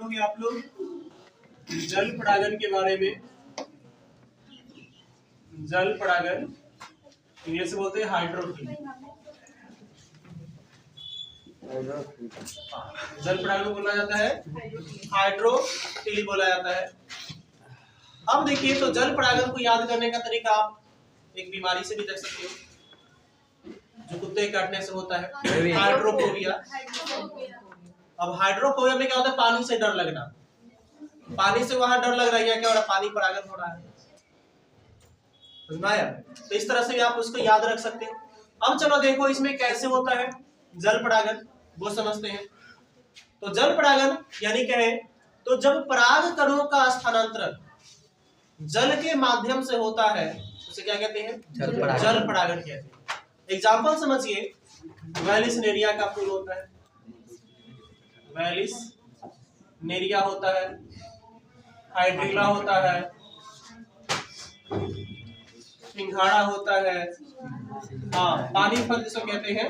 होंगे आप लोग जल परागन के बारे में। जल परागन इंग्लिश में बोलते हैं हाइड्रोफिल। जल परागन बोला जाता है हाइड्रोफिल बोला जाता है। अब देखिए, तो जल परागन को याद करने का तरीका आप एक बीमारी से भी देख सकते हो जो कुत्ते काटने से होता है, हाइड्रोफोबिया। अब हाइड्रोफोबिया में क्या होता है? पानी से डर लगना। पानी से वहां डर लग रहा है, क्या हो रहा है? पानी परागन हो रहा है। समझाया? तो इस तरह से भी आप उसको याद रख सकते हैं। अब चलो देखो इसमें कैसे होता है जल परागन, वो समझते हैं। तो जल परागन यानी क्या है? तो जब पराग कणों का स्थानांतरण जल के माध्यम से होता है उसे क्या कहते हैं? जल परागन कहते हैं। एग्जाम्पल समझिए, वेलिसनेरिया का फूल होता है, वेलिसनेरिया होता है, हाइड्रिला होता है, सिंघाड़ा होता है, हाँ पानी फल जिसको कहते हैं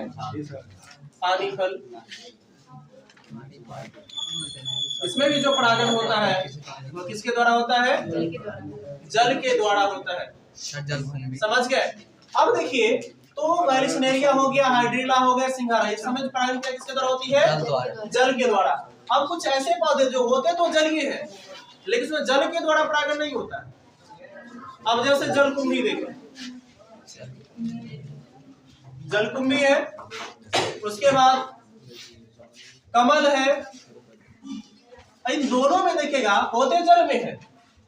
पानी फल। इसमें भी जो परागन होता है वो किसके द्वारा होता है? जल के द्वारा होता है। समझ गए? अब देखिए, तो वेलिसनेरिया हो गया, हाइड्रिला हो गया, सिंघाड़ा, ये समझ परागन क्या किसके द्वारा होती है? जल के द्वारा। अब कुछ ऐसे पौधे जो होते तो जलीय है लेकिन उसमें जल के द्वारा परागन नहीं होता है। अब जैसे जलकुंभी देखें, जलकुंभी है, उसके बाद कमल है। इन दोनों में देखिएगा होते जल में है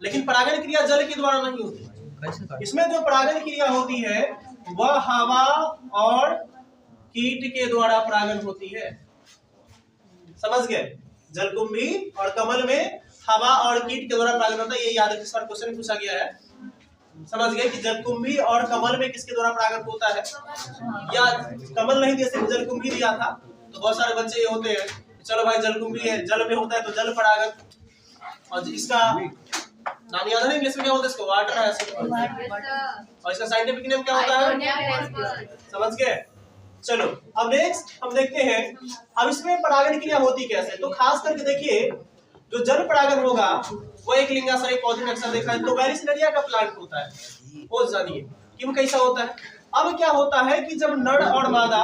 लेकिन परागन क्रिया जल के द्वारा नहीं होती। इसमें जो परागन क्रिया होती है वह हवा और कीट के द्वारा परागन होती है। समझ गए? जलकुंभी और कमल में हवा और कीट के द्वारा परागन होता है। ये याद रखिए, इस बार क्वेश्चन पूछा गया है। समझ गए कि जलकुंभी और कमल में किसके द्वारा परागन होता है? या कमल नहीं दिया, सिर्फ जलकुंभी दिया था। तो बहुत सारे बच्चे ये होते हैं, चलो भाई जलकुंभी है, जल में होता है तो जल परागन, और इसका नाम याद है इंग्लिश में क्या होता है? इसको वाटर है, और इसका साइंटिफिक नेम क्या होता है? समझ गए? चलो अब नेक्स्ट हम देखते हैं अब इसमें परागन क्रिया होती कैसे। तो खास करके देखिए, जो जल परागन होगा वो एक लिंगाश्रयी पौधे में अक्सर देखा है। तो वेलिसनेरिया का प्लांट होता है, वो जानिए क्यों कैसा होता है। अब क्या होता है कि जब नर और मादा,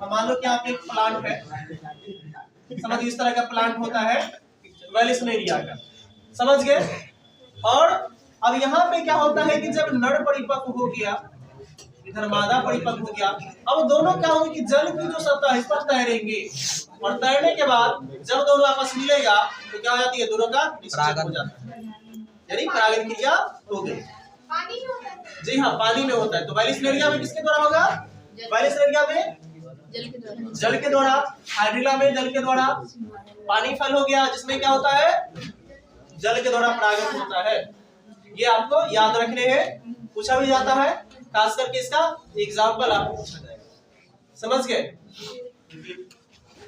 मान लो कि यहाँ पे एक प्लांट है, समझिए इस तरह का प्लांट होता है वेलिसनेरिया का। समझ गए? और अब यहाँ पे क्या होता है कि जब नर परिपक्व हो गया, इधर मादा परिपक्व हो गया, अब दोनों क्या होंगे कि जल की जो सतह है इस पर तैरेंगे, और तैरने के बाद जब दोनों आपस मिलेगा तो क्या हो जाती है? दोनों का निषेचन हो जाता है, यानी परागन क्रिया हो गई। जी हाँ, पानी में होता है। तो वेलिसनेरिया में किसके द्वारा होगा? वेलिसनेरिया में जल के द्वारा, हाइड्रिला में जल के द्वारा, पानी फल हो गया जिसमें क्या होता है? जल के द्वारा परागन होता है। ये आपको याद रखने हैं, पूछा भी जाता है, खास करके इसका एग्जाम्पल आपको पूछा जाएगा। समझ गए?